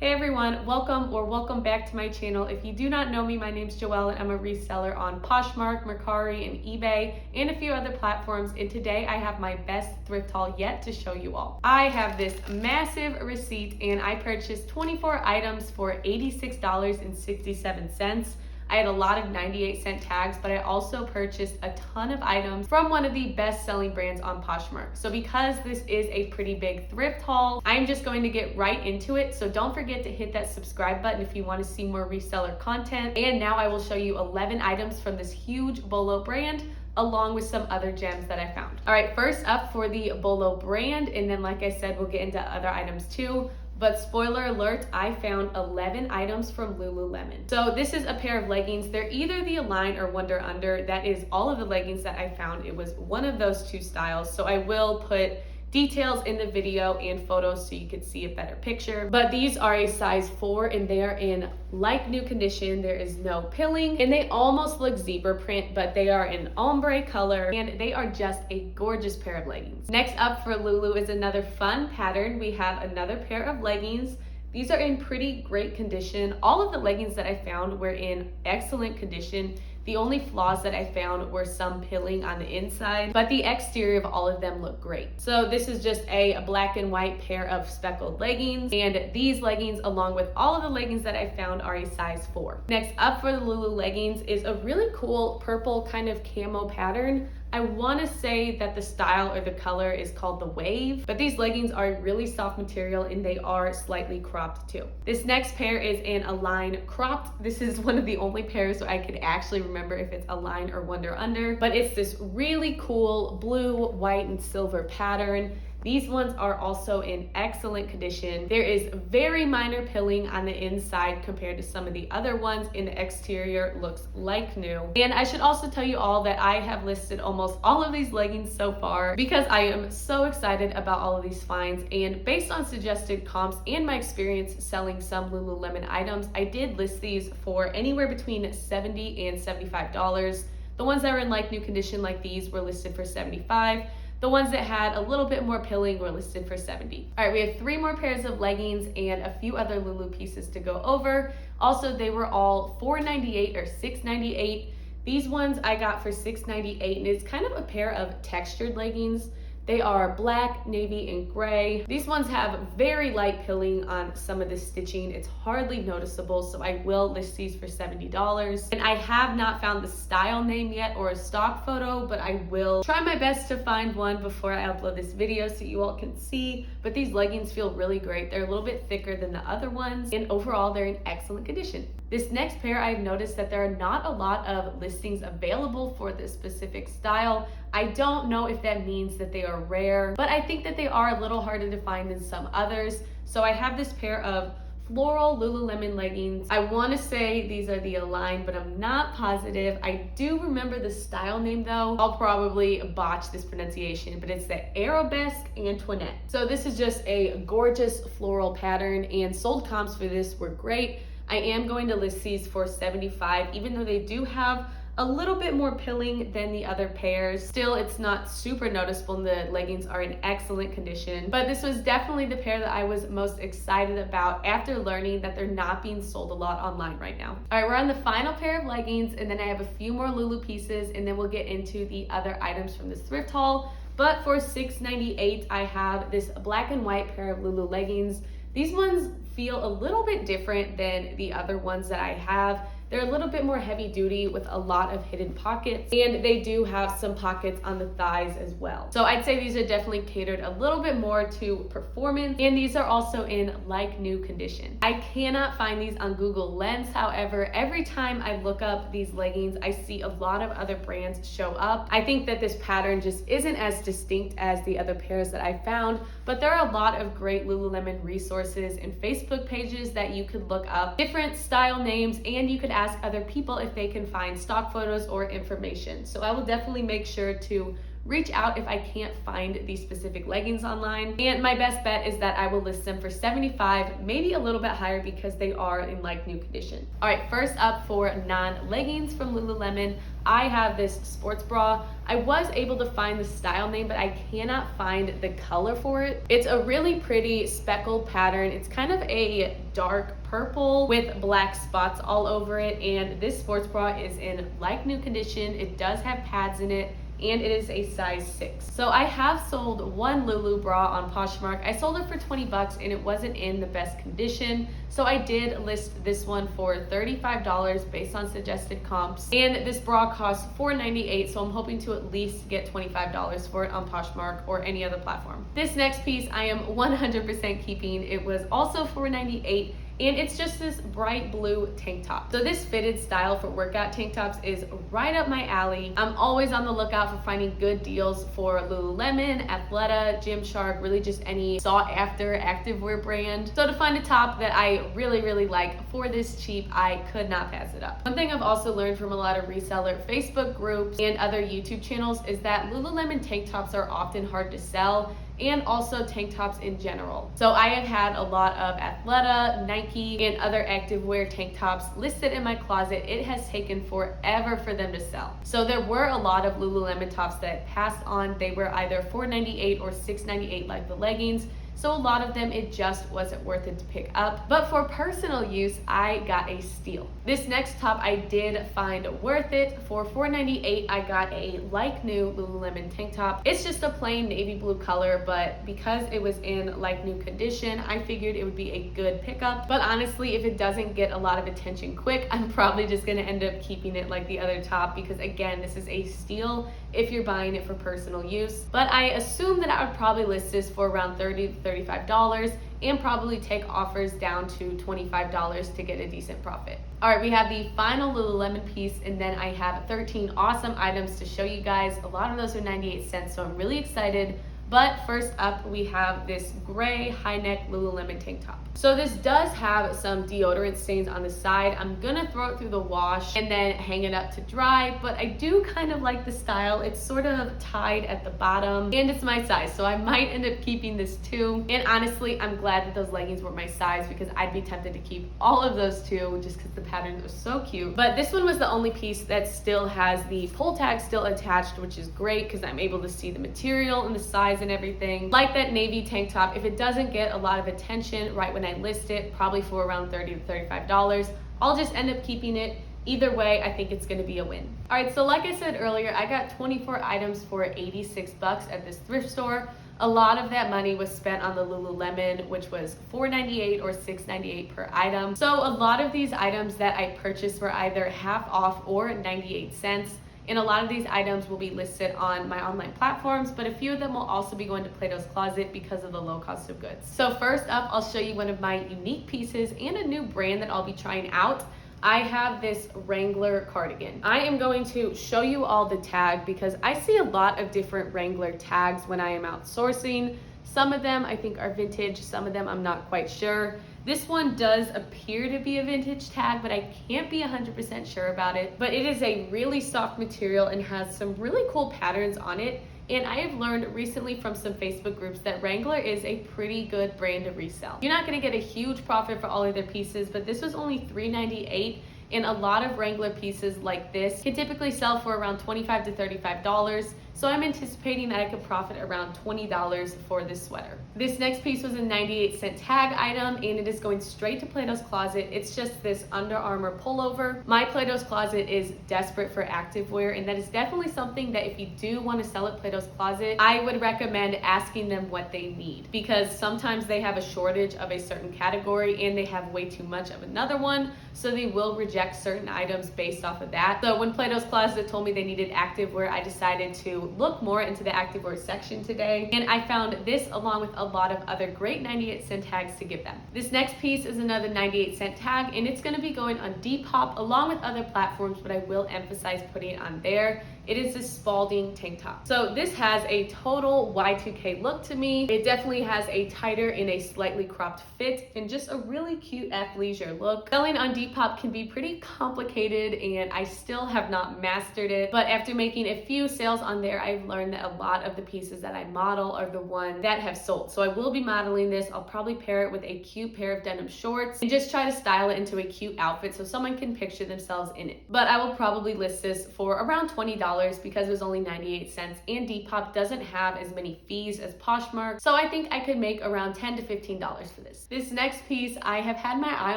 Hey everyone, welcome back to my channel. If you do not know me, my name's Joelle and I'm a reseller on Poshmark, Mercari, and eBay, and a few other platforms. And today I have my best thrift haul yet to show you all. I have this massive receipt and I purchased 24 items for $86.67. I had a lot of 98-cent tags, but I also purchased a ton of items from one of the best-selling brands on Poshmark. So because this is a pretty big thrift haul, I'm just going to get right into it. So don't forget to hit that subscribe button if you want to see more reseller content. And now I will show you 11 items from this huge BOLO brand, along with some other gems that I found. All right, first up for the BOLO brand, and then like I said, we'll get into other items too. But spoiler alert, I found 11 items from Lululemon. So this is a pair of leggings. They're either the Align or Wunder Under. That is all of the leggings that I found. It was one of those two styles. So I will put details in the video and photos so you could see a better picture. But these are a size 4 and they are in like new condition. There is no pilling and they almost look zebra print, but they are in ombre color and they are just a gorgeous pair of leggings. Next up for Lulu is another fun pattern. We have another pair of leggings. These are in pretty great condition. All of the leggings that I found were in excellent condition. The only flaws that I found were some pilling on the inside, but the exterior of all of them look great. So this is just a black and white pair of speckled leggings, and these leggings, along with all of the leggings that I found, are a size 4. Next up for the Lulu leggings is a really cool purple kind of camo pattern. I want to say that the style or the color is called the Wave, but these leggings are really soft material and they are slightly cropped too. This next pair is an Align cropped. This is one of the only pairs where I could actually remember if it's Align or Wunder Under, but it's this really cool blue, white, and silver pattern. These ones are also in excellent condition. There is very minor pilling on the inside compared to some of the other ones, and the exterior looks like new. And I should also tell you all that I have listed almost all of these leggings so far because I am so excited about all of these finds. And based on suggested comps and my experience selling some Lululemon items, I did list these for anywhere between $70 and $75. The ones that were in like new condition like these were listed for $75. The ones that had a little bit more pilling were listed for $70. All right, we have 3 more pairs of leggings and a few other Lulu pieces to go over. Also, they were all $4.98 or $6.98. These ones I got for $6.98, and it's kind of a pair of textured leggings. They are black, navy, and gray. These ones have very light pilling on some of the stitching. It's hardly noticeable, so I will list these for $70. And I have not found the style name yet or a stock photo, but I will try my best to find one before I upload this video so you all can see. But these leggings feel really great. They're a little bit thicker than the other ones, and overall, they're in excellent condition. This next pair, I've noticed that there are not a lot of listings available for this specific style. I don't know if that means that they are rare, but I think that they are a little harder to find than some others. So I have this pair of floral Lululemon leggings. I want to say these are the Align, but I'm not positive. I do remember the style name though. I'll probably botch this pronunciation, but it's the Arabesque Antoinette. So this is just a gorgeous floral pattern, and sold comps for this were great. I am going to list these for $75, even though they do have a little bit more pilling than the other pairs. Still, it's not super noticeable and the leggings are in excellent condition. But this was definitely the pair that I was most excited about after learning that they're not being sold a lot online right now. All right, we're on the final pair of leggings, and then I have a few more Lulu pieces, and then we'll get into the other items from this thrift haul. But for $6.98, I have this black and white pair of Lulu leggings. These ones feel a little bit different than the other ones that I have. They're a little bit more heavy duty with a lot of hidden pockets, and they do have some pockets on the thighs as well. So I'd say these are definitely catered a little bit more to performance, and these are also in like new condition. I cannot find these on Google Lens. However, every time I look up these leggings, I see a lot of other brands show up. I think that this pattern just isn't as distinct as the other pairs that I found, but there are a lot of great Lululemon resources and Facebook pages that you could look up different style names, and you could ask other people if they can find stock photos or information. So I will definitely make sure to reach out if I can't find these specific leggings online. And my best bet is that I will list them for $75, maybe a little bit higher because they are in like new condition. All right, first up for non-leggings from Lululemon, I have this sports bra. I was able to find the style name, but I cannot find the color for it. It's a really pretty speckled pattern. It's kind of a dark purple with black spots all over it. And this sports bra is in like new condition. It does have pads in it, and it is a size 6. So I have sold one Lulu bra on Poshmark. I sold it for 20 bucks and it wasn't in the best condition. So I did list this one for $35 based on suggested comps. And this bra costs $4.98, so I'm hoping to at least get $25 for it on Poshmark or any other platform. This next piece I am 100% keeping. It was also $4.98. And it's just this bright blue tank top. So this fitted style for workout tank tops is right up my alley. I'm always on the lookout for finding good deals for Lululemon, Athleta, Gymshark, really just any sought after activewear brand. So to find a top that I really like for this cheap, I could not pass it up. One thing I've also learned from a lot of reseller Facebook groups and other YouTube channels is that Lululemon tank tops are often hard to sell, and also tank tops in general. So I have had a lot of Athleta, Nike, and other activewear tank tops listed in my closet. It has taken forever for them to sell. So there were a lot of Lululemon tops that passed on. They were either $4.98 or $6.98 like the leggings. So a lot of them, it just wasn't worth it to pick up. But for personal use, I got a steal. This next top I did find worth it. For $4.98, I got a like new Lululemon tank top. It's just a plain navy blue color, but because it was in like new condition, I figured it would be a good pickup. But honestly, if it doesn't get a lot of attention quick, I'm probably just gonna end up keeping it like the other top, because again, this is a steal if you're buying it for personal use. But I assume that I would probably list this for around $30 to $35 and probably take offers down to $25 to get a decent profit. All right, we have the final Lululemon piece, and then I have 13 awesome items to show you guys. A lot of those are 98 cents, so I'm really excited. But first up, we have this gray high neck Lululemon tank top. So this does have some deodorant stains on the side. I'm gonna throw it through the wash and then hang it up to dry, but I do kind of like the style. It's sort of tied at the bottom and it's my size, so I might end up keeping this too. And honestly, I'm glad that those leggings were my size, because I'd be tempted to keep all of those too, just because the patterns are so cute. But this one was the only piece that still has the pull tag still attached, which is great because I'm able to see the material and the size and everything. Like that navy tank top, if it doesn't get a lot of attention right when I list it, probably for around $30 to $35, I'll just end up keeping it. Either way, I think it's gonna be a win. All right, so like I said earlier, I got 24 items for 86 bucks at this thrift store. A lot of that money was spent on the Lululemon, which was $4.98 or $6.98 per item. So a lot of these items that I purchased were either half off or 98 cents. And a lot of these items will be listed on my online platforms, but a few of them will also be going to Plato's Closet because of the low cost of goods. So first up, I'll show you one of my unique pieces and a new brand that I'll be trying out. I have this Wrangler cardigan. I am going to show you all the tag because I see a lot of different Wrangler tags when I am out sourcing. Some of them I think are vintage, some of them I'm not quite sure. This one does appear to be a vintage tag, but I can't be 100% sure about it. But it is a really soft material and has some really cool patterns on it. And I have learned recently from some Facebook groups that Wrangler is a pretty good brand to resell. You're not gonna get a huge profit for all of their pieces, but this was only $3.98. And a lot of Wrangler pieces like this can typically sell for around $25 to $35. So I'm anticipating that I could profit around $20 for this sweater. This next piece was a 98-cent tag item, and it is going straight to Plato's Closet. It's just this Under Armour pullover. My Plato's Closet is desperate for activewear, and that is definitely something that if you do want to sell at Plato's Closet, I would recommend asking them what they need, because sometimes they have a shortage of a certain category and they have way too much of another one, so they will reject certain items based off of that. So when Plato's Closet told me they needed activewear, I decided to look more into the activewear section today, and I found this along with a lot of other great 98-cent tags to give them. This next piece is another 98-cent tag, and it's going to be going on Depop along with other platforms, but I will emphasize putting it on there. It is this Spalding tank top. So this has a total Y2K look to me. It definitely has a tighter and a slightly cropped fit and just a really cute athleisure look. Selling on Depop can be pretty complicated and I still have not mastered it, but after making a few sales on there, I've learned that a lot of the pieces that I model are the ones that have sold. So I will be modeling this. I'll probably pair it with a cute pair of denim shorts and just try to style it into a cute outfit so someone can picture themselves in it. But I will probably list this for around $20 because it was only 98 cents and Depop doesn't have as many fees as Poshmark. So I think I could make around $10 to $15 for this. This next piece I have had my eye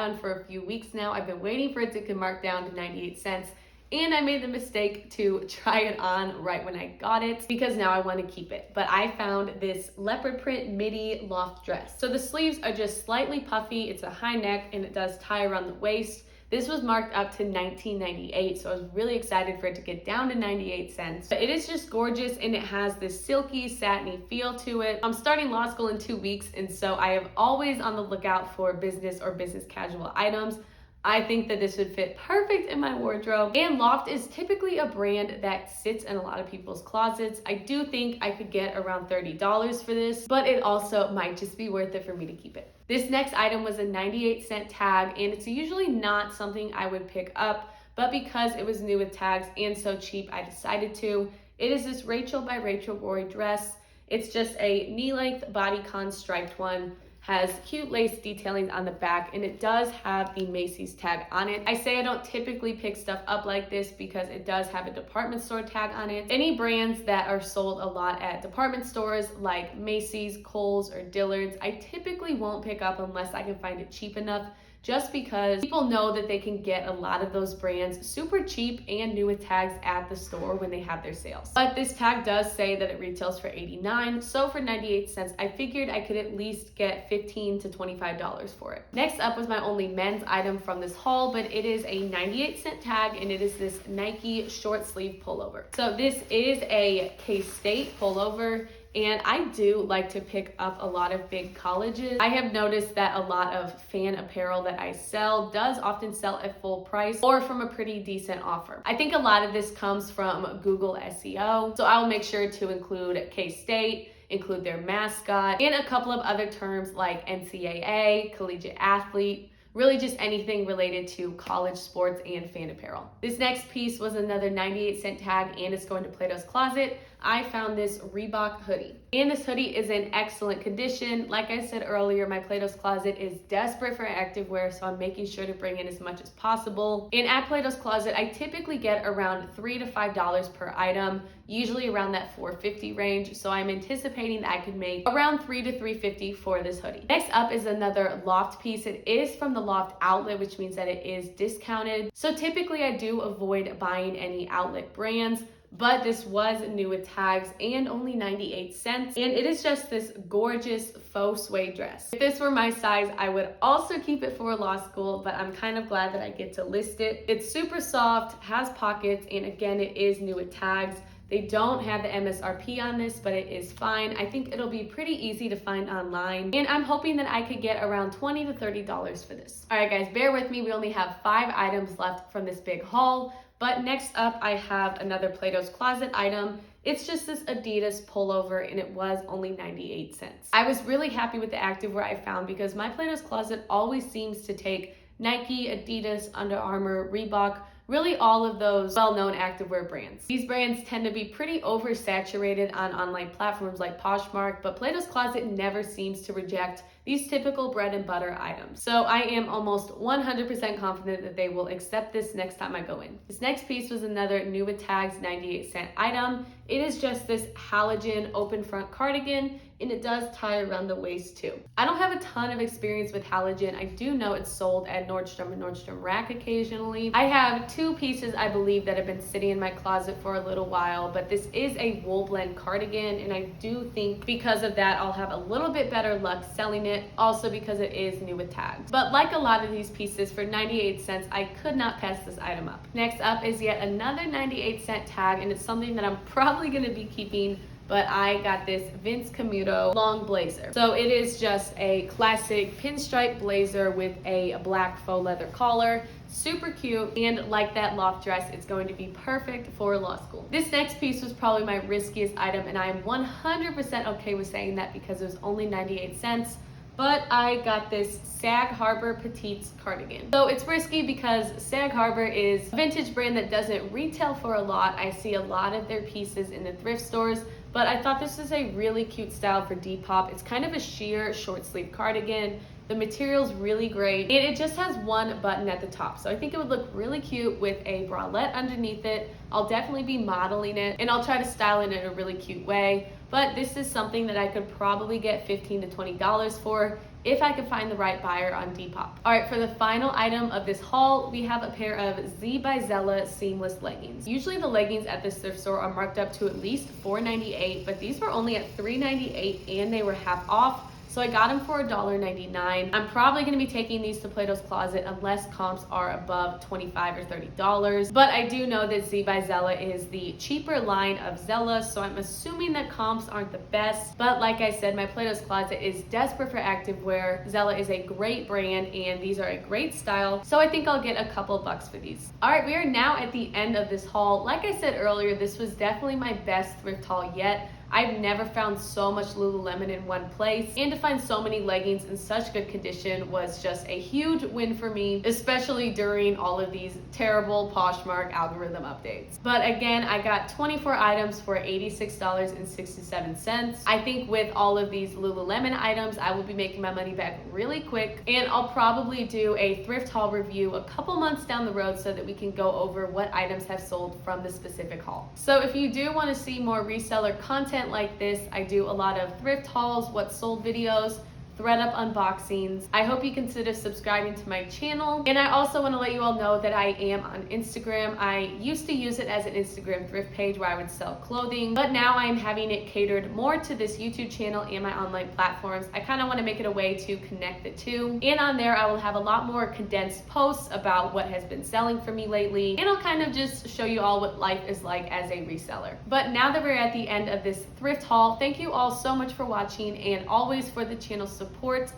on for a few weeks now. I've been waiting for it to get marked down to 98 cents. And I made the mistake to try it on right when I got it because now I want to keep it. But I found this leopard print midi loft dress. So the sleeves are just slightly puffy. It's a high neck and it does tie around the waist. This was marked up to $19.98, so I was really excited for it to get down to 98 cents. But it is just gorgeous and it has this silky, satiny feel to it. I'm starting law school in 2 weeks, and so I am always on the lookout for business or business casual items. I think that this would fit perfect in my wardrobe. And Loft is typically a brand that sits in a lot of people's closets. I do think I could get around $30 for this, but it also might just be worth it for me to keep it. This next item was a 98-cent tag, and it's usually not something I would pick up, but because it was new with tags and so cheap, I decided to. It is this Rachel by Rachel Roy dress. It's just a knee-length bodycon striped one. Has cute lace detailing on the back, and it does have the Macy's tag on it. I say I don't typically pick stuff up like this because it does have a department store tag on it. Any brands that are sold a lot at department stores like Macy's, Kohl's, or Dillard's, I typically won't pick up unless I can find it cheap enough, just because people know that they can get a lot of those brands super cheap and new with tags at the store when they have their sales. But this tag does say that it retails for $89, so for 98 cents, I figured I could at least get $15 to $25 for it. Next up was my only men's item from this haul, but it is a 98-cent tag, and it is this Nike short sleeve pullover. So this is a K-State pullover, and I do like to pick up a lot of big colleges. I have noticed that a lot of fan apparel that I sell does often sell at full price or from a pretty decent offer. I think a lot of this comes from Google SEO, so I'll make sure to include K-State, include their mascot, and a couple of other terms like NCAA, collegiate athlete, really just anything related to college sports and fan apparel. This next piece was another 98-cent tag, and it's going to Plato's Closet. I found this Reebok hoodie, and this hoodie is in excellent condition. Like I said earlier, my Plato's Closet is desperate for activewear, so I'm making sure to bring in as much as possible. And at Plato's Closet, I typically get around $3 to $5 per item, usually around that $4.50 range. So I'm anticipating that I could make around $3 to $3.50 for this hoodie. Next up is another Loft piece. It is from the Loft outlet, which means that it is discounted. So typically I do avoid buying any outlet brands, but this was new with tags and only 98 cents. And it is just this gorgeous faux suede dress. If this were my size, I would also keep it for law school, but I'm kind of glad that I get to list it. It's super soft, has pockets, and again, it is new with tags. They don't have the MSRP on this, but it is fine. I think it'll be pretty easy to find online, and I'm hoping that I could get around $20 to $30 for this. All right, guys, bear with me. We only have 5 items left from this big haul. But next up, I have another Plato's Closet item. It's just this Adidas pullover, and it was only 98 cents. I was really happy with the activewear I found because my Plato's Closet always seems to take Nike, Adidas, Under Armour, Reebok, really all of those well-known activewear brands. These brands tend to be pretty oversaturated on online platforms like Poshmark, but Plato's Closet never seems to reject these typical bread and butter items. So I am almost 100% confident that they will accept this next time I go in. This next piece was another new with tags 98-cent item. It is just this halogen open front cardigan, and it does tie around the waist too. I don't have a ton of experience with halogen. I do know it's sold at Nordstrom and Nordstrom Rack occasionally. I have 2 pieces, I believe, that have been sitting in my closet for a little while, but this is a wool blend cardigan, and I do think because of that, I'll have a little bit better luck selling it, also because it is new with tags. But like a lot of these pieces, for 98 cents, I could not pass this item up. Next up is yet another 98-cent tag, and it's something that I'm probably gonna be keeping but I got this Vince Camuto long blazer. So it is just a classic pinstripe blazer with a black faux leather collar. Super cute, and like that loft dress, it's going to be perfect for law school. This next piece was probably my riskiest item, and I am 100% okay with saying that because it was only 98 cents. But I got this Sag Harbor Petites cardigan. So it's risky because Sag Harbor is a vintage brand that doesn't retail for a lot. I see a lot of their pieces in the thrift stores, but I thought this is a really cute style for Depop. It's kind of a sheer short sleeve cardigan. The material's really great, and it just has one button at the top. So I think it would look really cute with a bralette underneath it. I'll definitely be modeling it, and I'll try to style it in a really cute way. But this is something that I could probably get $15 to $20 for if I could find the right buyer on Depop. All right, for the final item of this haul, we have a pair of Z by Zella seamless leggings. Usually the leggings at this thrift store are marked up to at least $4.98, but these were only at $3.98 and they were half off. So I got them for $1.99. I'm probably going to be taking these to Plato's Closet unless comps are above $25 or $30. But I do know that Z by Zella is the cheaper line of Zella, so I'm assuming that comps aren't the best. But like I said, my Plato's Closet is desperate for activewear. Zella is a great brand and these are a great style. So I think I'll get a couple bucks for these. All right, we are now at the end of this haul. Like I said earlier, this was definitely my best thrift haul yet. I've never found so much Lululemon in one place, and to find so many leggings in such good condition was just a huge win for me, especially during all of these terrible Poshmark algorithm updates. But again, I got 24 items for $86.67. I think with all of these Lululemon items, I will be making my money back really quick, and I'll probably do a thrift haul review a couple months down the road so that we can go over what items have sold from the specific haul. So if you do want to see more reseller content like this, I do a lot of thrift hauls, what sold videos, ThredUp unboxings. I hope you consider subscribing to my channel. And I also want to let you all know that I am on Instagram. I used to use it as an Instagram thrift page where I would sell clothing, but now I'm having it catered more to this YouTube channel and my online platforms. I kind of want to make it a way to connect the two. And on there, I will have a lot more condensed posts about what has been selling for me lately. And I'll kind of just show you all what life is like as a reseller. But now that we're at the end of this thrift haul, thank you all so much for watching and always for the channel support.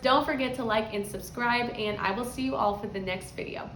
Don't forget to like and subscribe, and I will see you all for the next video.